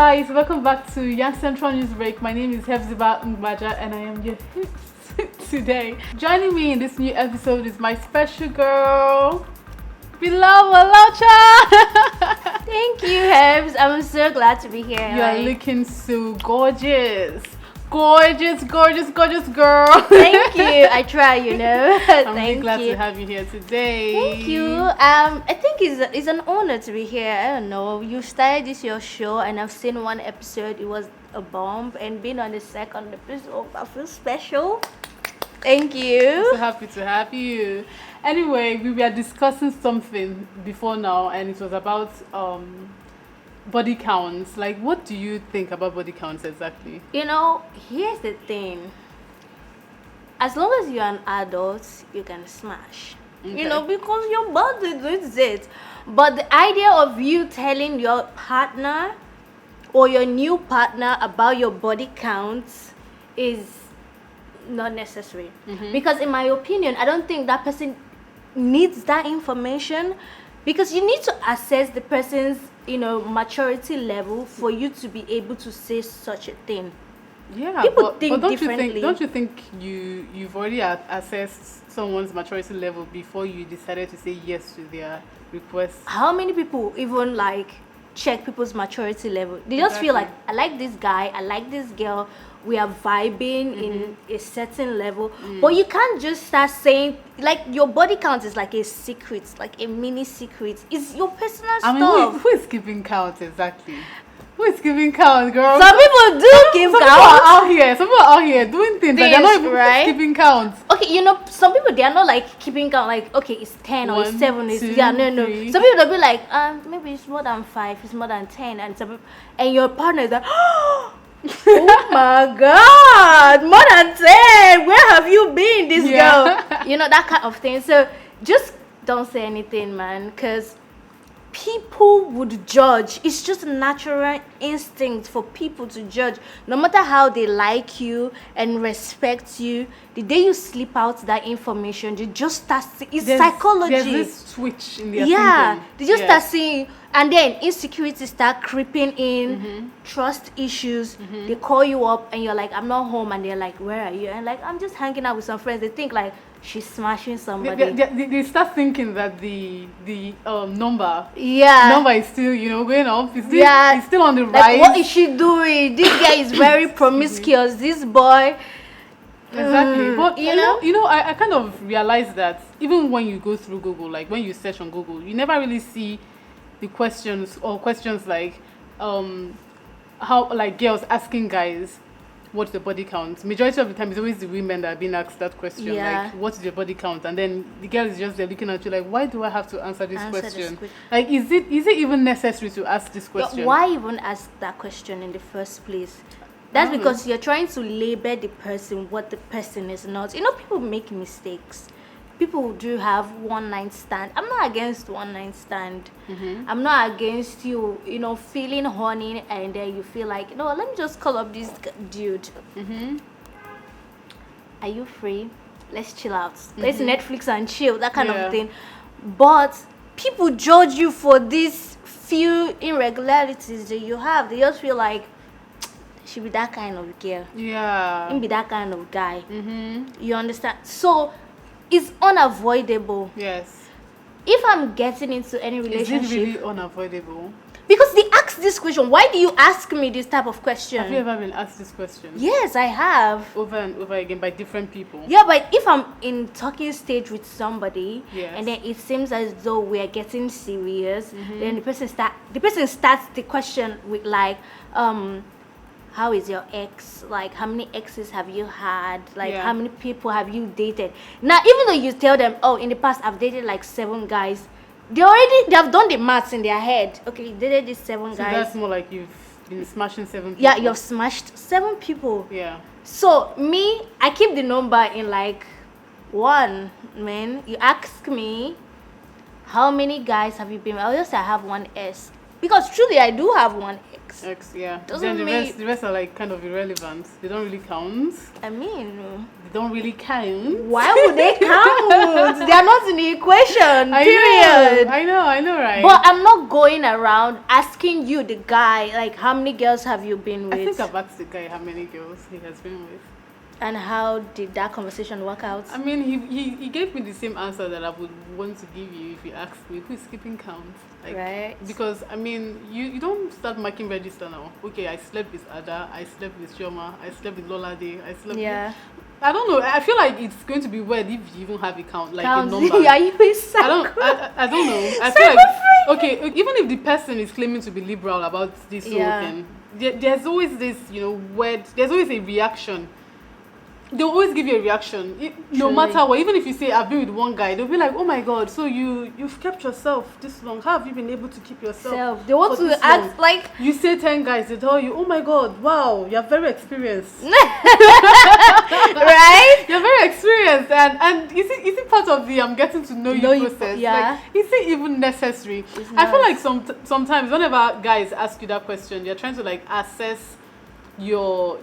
guys, welcome back to Young Central News Break. My name is Hefziba Ngbaja and I am your host today. Joining me in this new episode is my special girl, Beloved Alocha. Thank you, Hebs. I'm so glad to be here. You are looking so gorgeous. Gorgeous girl. Thank you. I try, you know. I'm really glad to have you here today. Thank you. I think it's an honor to be here. I don't know. You started this your show, and I've seen one episode. It was a bomb, and being on the second episode, I feel special. Thank you. I'm so happy to have you. Anyway, we were discussing something before now, and it was about body counts. Like, what do you think about body counts exactly? You know, here's the thing. As long as you're an adult, you can smash. Okay. You know, because your body does it. But the idea of you telling your partner or your new partner about your body counts is not necessary. Because in my opinion, I don't think that person needs that information, because you need to assess the person's, maturity level for you to be able to say such a thing. Yeah, People think but don't differently. Don't you think you've already assessed someone's maturity level before you decided to say yes to their request? How many people even check people's maturity level? They just feel like, I like this guy, I like this girl, we are vibing in a certain level. But you can't just start saying, your body count is like a secret, like a mini secret. It's your personal I mean, stuff. who is keeping count exactly? Who is keeping count, girl? Some people do keep Some people are out here doing things that they're not even keeping count. Okay, some people, they are not keeping count, okay, it's 10 or it's 7. It's, two, no. three. Some people, they'll be like, maybe it's more than 5, it's more than 10. And your partner is like, oh my God, more than 10. Where have you been, this girl? That kind of thing. So just don't say anything, man, because people would judge. It's just a natural instinct for people to judge. No matter how they like you and respect you, the day you slip out that information, they just start it's psychology. There's this switch in their thinking. They just start Yes. seeing, and then insecurities start creeping in, trust issues. They call you up and you're like, I'm not home, and they're like, where are you? And I'm just hanging out with some friends. They think she's smashing somebody. They start thinking that the number is still going up. It's still on the rise. What is she doing? This guy is very promiscuous. This boy. Exactly. But I kind of realized that even when you go through Google, when you search on Google, you never really see the questions like how girls asking guys what's the body count. Majority of the time it's always the women that are being asked that question. What's your body count? And then the girl is just there looking at you like, why do I have to answer this question? Is it even necessary to ask this question? Why even ask that question in the first place? That's because you're trying to label the person what the person is not. People make mistakes. People do have one night stand. I'm not against one night stand. I'm not against you, feeling horny and then you feel like, let me just call up this dude. Are you free? Let's chill out. Let's Netflix and chill, that kind of thing. But people judge you for these few irregularities that you have. They just feel like, she be that kind of girl. Yeah. He be that kind of guy. You understand? So it's unavoidable. Yes. If I'm getting into any relationship, is it really unavoidable? Because they ask this question. Why do you ask me this type of question? Have you ever been asked this question? Yes, I have. Over and over again by different people. Yeah, but if I'm in talking stage with somebody, Yes. and then it seems as though we are getting serious, then the person starts the question with how is your ex? How many exes have you had? How many people have you dated? Now, even though you tell them, in the past I've dated 7 guys, they have done the maths in their head. Okay, you dated these 7 So guys. that's more like you've been smashing 7 people. Yeah, you've smashed 7 people. Yeah. So me, I keep the number in 1, man. You ask me, how many guys have you been with? I'll just say I have 1 S. Because truly I do have 1 ex. X. Yeah. Then the rest are like kind of irrelevant. They don't really count. I mean, they don't really count. Why would they count? They are not in the equation. Period. I know, right? But I'm not going around asking you, the guy, like, how many girls have you been with? I think I've asked the guy how many girls he has been with. And how did that conversation work out? I mean, he gave me the same answer that I would want to give you if you asked me, who is keeping count? Like, right. Because, I mean, you don't start marking register now. Okay, I slept with Ada, I slept with Chioma, I slept with Lolade, I slept with... I don't know. I feel like it's going to be weird if you even have a count, like a number. Are you a psycho? I don't know. I feel like, okay, even if the person is claiming to be liberal about this whole thing, there's always this, word, there's always a reaction. They'll always give you a reaction, no matter what. Even if you say I've been with one guy, they'll be like, "Oh my God, so you've kept yourself this long? How have you been able to keep yourself?" They want to act like you say 10 guys, they tell you, "Oh my God, wow, you're very experienced." Right? You're very experienced, and is it part of the I'm getting to know you process? Yeah. Like, is it even necessary? I feel like sometimes whenever guys ask you that question, they're trying to like assess your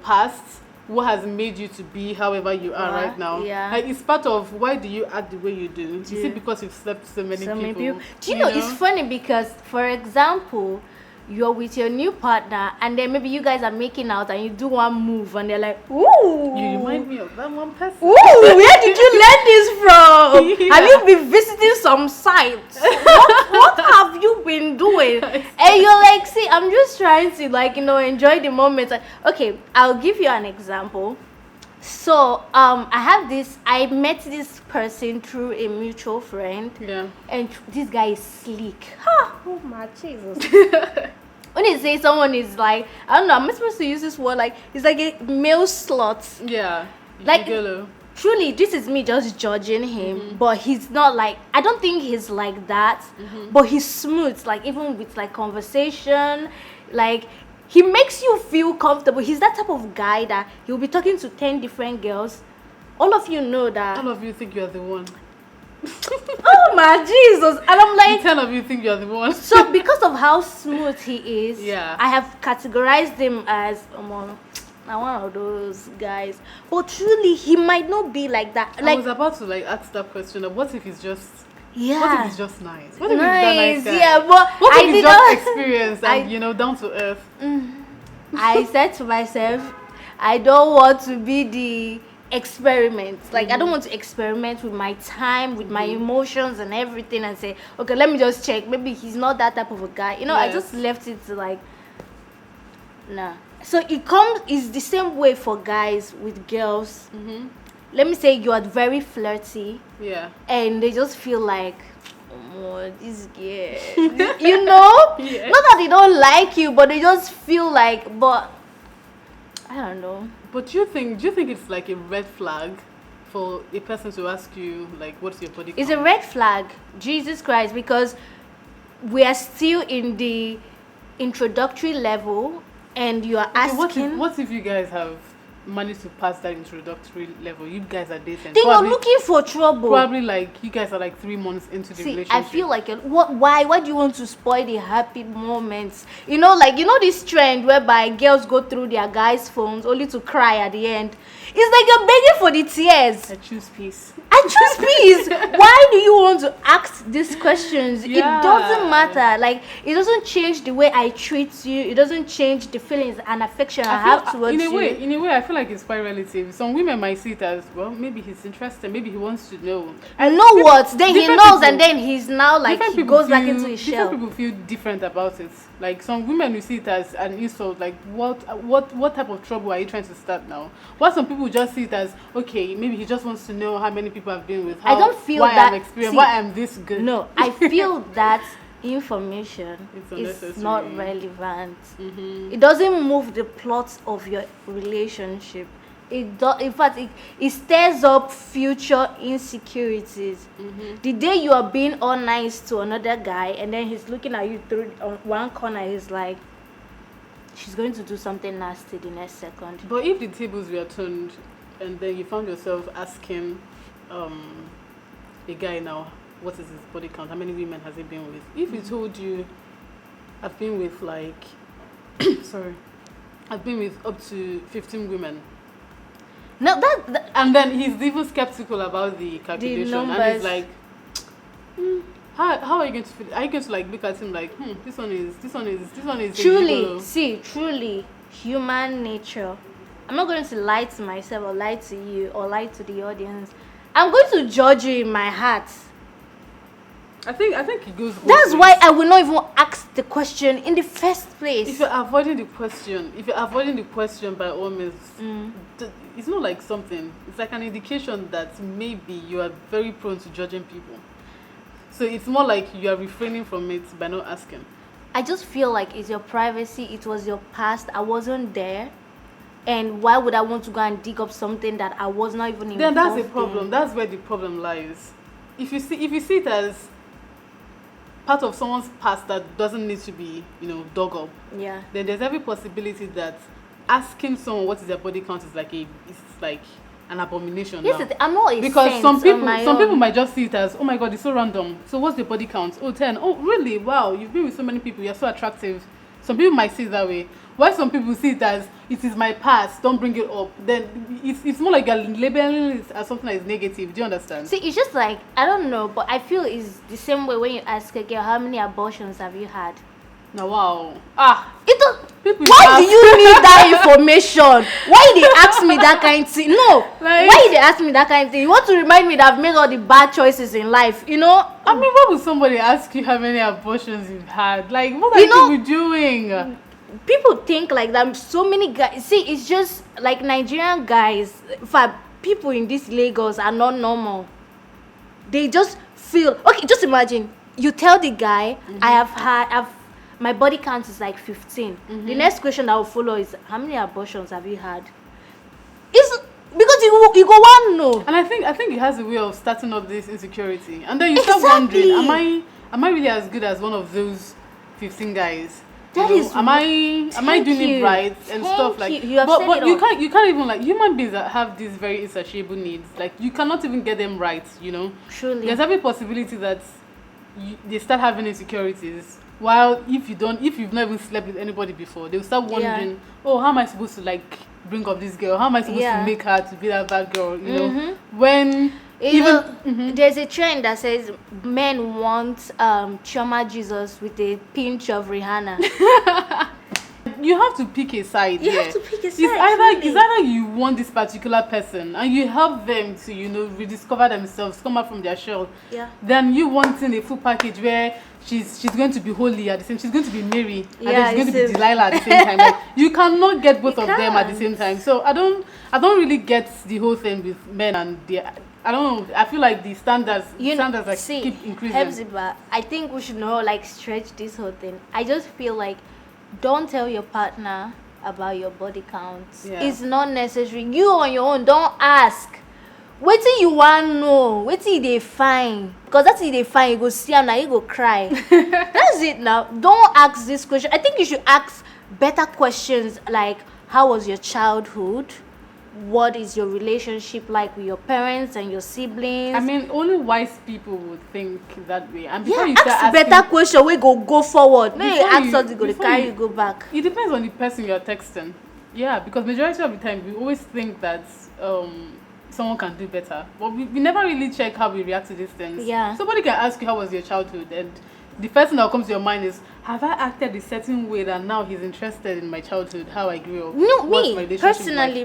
past. What has made you to be however you are right now? Yeah. Like, it's part of why do you act the way you do? Is it because you've slept with so many people? Do you know, it's funny because, for example, you're with your new partner and then maybe you guys are making out and you do one move and they're like, ooh. You remind me of that one person. Ooh, where did you learn this from? Yeah. Have you been visiting some sites? What have you been doing? And you're like, see, I'm just trying to enjoy the moment. Okay, I'll give you an example. So, I met this person through a mutual friend. Yeah. And this guy is sleek. Oh my Jesus. When they say someone is like, I don't know, am I supposed to use this word? Like, it's like a male slut. Yeah. Like, truly, this is me just judging him, but he's not like, I don't think he's like that, but he's smooth, like, even with, like, conversation, like, he makes you feel comfortable. He's that type of guy that he'll be talking to 10 different girls. All of you know that. All of you think you're the one. Oh my Jesus. And I'm like, 10 of you think you're the one. So because of how smooth he is, yeah, I have categorized him as one of those guys. But truly, he might not be like that. I was about to like ask that question of what if he's just what if he's just nice? What if he's nice? that nice guy? Yeah, but what if he's just experienced and down to earth? I said to myself, I don't want to be the experiment. Like, I don't want to experiment with my time, with my emotions and everything and say, okay, let me just check. Maybe he's not that type of a guy. Yes. I just left it to like, nah. So it's the same way for guys with girls. Let me say you are very flirty. Yeah. And they just feel like, oh, this girl. You know? Yeah. Not that they don't like you, but they just feel like, but I don't know. But do you think it's like a red flag for a person to ask you, like, what's your body count? It's a red flag, Jesus Christ, because we are still in the introductory level and you are asking... What if you guys have managed to pass that introductory level? You guys are dating. Then you're looking for trouble. Probably like you guys are like 3 months into the relationship. I feel like why do you want to spoil the happy moments? This trend whereby girls go through their guys' phones only to cry at the end. It's like you're begging for the tears. I choose peace. Why do you want to ask these questions? Yeah. It doesn't matter. Like, it doesn't change the way I treat you. It doesn't change the feelings and affection I have towards you. In a way, I feel like it's quite relative. Some women might see it as, well, maybe he's interested. Maybe he wants to know. And know what? Then he knows, and then he's now like he goes back into his shell. Different people feel different about it. Like, some women will see it as an insult. Like, what type of trouble are you trying to start now? While some people just see it as, okay, maybe he just wants to know how many people I've been with. I don't feel that. Why I'm this good. No, I feel that information is not relevant. It doesn't move the plot of your relationship. In fact, it stirs up future insecurities. The day you are being all nice to another guy and then he's looking at you through one corner, he's like, she's going to do something nasty the next second. But if the tables were turned and then you found yourself asking a guy now, what is his body count? How many women has he been with? If he told you I've been with like, sorry, I've been with up to 15 women. No, that and then he's even skeptical about the calculation, and he's like, how are you going to feel? Are you going to like look at him like, this one is truly human nature. I'm not going to lie to myself or lie to you or lie to the audience. I'm going to judge you in my heart. I think it goes. That's why I will not even ask the question in the first place. If you're avoiding the question by all means, it's not like something. It's like an indication that maybe you are very prone to judging people. So it's more like you are refraining from it by not asking. I just feel like it's your privacy. It was your past. I wasn't there. And why would I want to go and dig up something that I was not even involved in? Then that's a problem. That's where the problem lies. If you see it as part of someone's past that doesn't need to be, dug up. Yeah. Then there's every possibility that asking someone what is their body count is like an abomination. Yes, now. I'm not a because some people might just see it as, oh my god, it's so random. So what's the body count? Oh, 10. Oh, really? Wow, you've been with so many people. You're so attractive. Some people might see it that way. Why some people see it as, it is my past, don't bring it up. Then it's more like you're labeling it as something that is negative. Do you understand? See, it's just like, I don't know, but I feel it's the same way when you ask a girl, how many abortions have you had? No, wow. Why do you need that information? Why they ask me that kind of thing? No. Why they ask me that kind of thing? You want to remind me that I've made all the bad choices in life, I mean, why would somebody ask you how many abortions you've had? Like, what are you doing? People think like that. So many guys. See, it's just like Nigerian guys. For people in this Lagos are not normal. They just feel okay. Just imagine you tell the guy, my body count is like 15. The next question that will follow is, how many abortions have you had? It's because you go one no. And I think it has a way of starting up this insecurity, and then you start wondering, am I really as good as one of those 15 guys? Am I doing it right and stuff like? But you can't even, like, human beings that have these very insatiable needs, like, you cannot even get them right. Truly, there's every possibility that they start having insecurities. While if you've not even slept with anybody before, they'll start wondering, oh, how am I supposed to like bring up this girl? How am I supposed to make her to be that bad girl? When there's a trend that says men want Chioma Jesus with a pinch of Rihanna. You have to pick a side. You have to pick a side. It's either you want this particular person and you help them to rediscover themselves, come out from their shell. Yeah. Then you wanting a full package where she's going to be holy at the same, she's going to be Mary, and then she's going to be Delilah at the same time. Like, you cannot get both of them at the same time. So I don't really get the whole thing with men and I don't know. I feel like the standards keep increasing. Hepzibah, I think we should not like stretch this whole thing. I just feel like, don't tell your partner about your body count. Yeah. It's not necessary. You on your own, don't ask. Wait till you want to know. Wait till they find. Because that's if they find, you go see them now, you go cry. That's it now. Don't ask this question. I think you should ask better questions like, how was your childhood? What is your relationship like with your parents and your siblings? I mean, only wise people would think that way. And before you start asking better question, we go forward. Maybe you ask us to go, carry you go back. It depends on the person you're texting. Yeah, because majority of the time we always think that someone can do better, but we never really check how we react to these things. Yeah. Somebody can ask you, how was your childhood, and the first thing that comes to your mind is, have I acted a certain way that now he's interested in my childhood, how I grew up? No, me personally,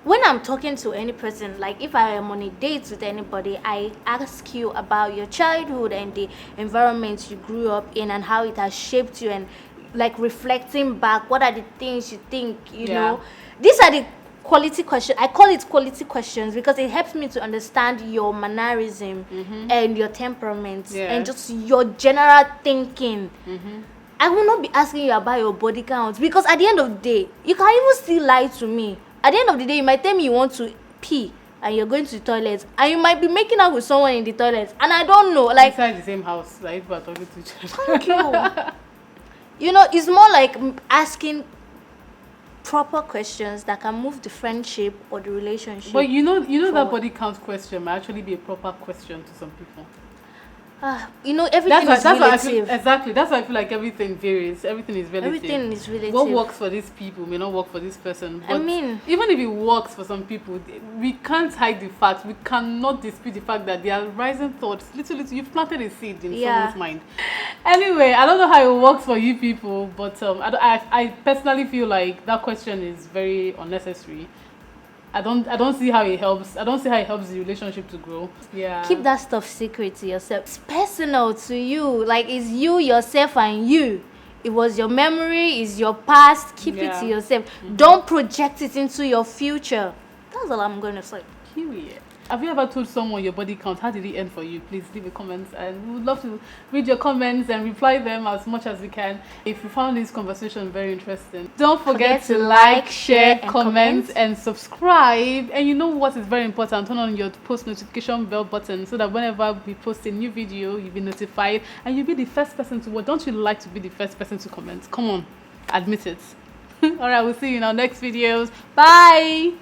when I'm talking to any person, like if I am on a date with anybody, I ask you about your childhood and the environment you grew up in and how it has shaped you, and like reflecting back, what are the things you think, you know? These are the quality questions. I call it quality questions because it helps me to understand your mannerism and your temperament and just your general thinking. I will not be asking you about your body count because at the end of the day, you can even still lie to me. At the end of the day, you might tell me you want to pee and you're going to the toilet, and you might be making out with someone in the toilet, and I don't know, like inside the same house, like people are talking to each other. Thank you. You know, it's more like asking proper questions that can move the friendship or the relationship. But you know that body count question might actually be a proper question to some people. Everything is relative. Exactly. That's why I feel like everything varies. Everything is relative. Everything is relative. What works for these people may not work for this person. But I mean, even if it works for some people, we can't hide the fact. We cannot dispute the fact that there are rising thoughts. Little, you've planted a seed in someone's mind. Anyway, I don't know how it works for you people, but I personally feel like that question is very unnecessary. I don't see how it helps. I don't see how it helps the relationship to grow. Yeah. Keep that stuff secret to yourself. It's personal to you. Like, it's you, yourself, and you. It was your memory, it's your past. Keep it to yourself. Don't project it into your future. That's all I'm going to say. Period. Have you ever told someone your body count? How did it end for you? Please leave a comment, and we would love to read your comments and reply them as much as we can. If you found this conversation very interesting, don't forget to like, share, comment, and subscribe. And you know what is very important? Turn on your post notification bell button so that whenever we post a new video, you'll be notified and you'll be the first person to watch. Don't you like to be the first person to comment? Come on, admit it. All right, we'll see you in our next videos. Bye.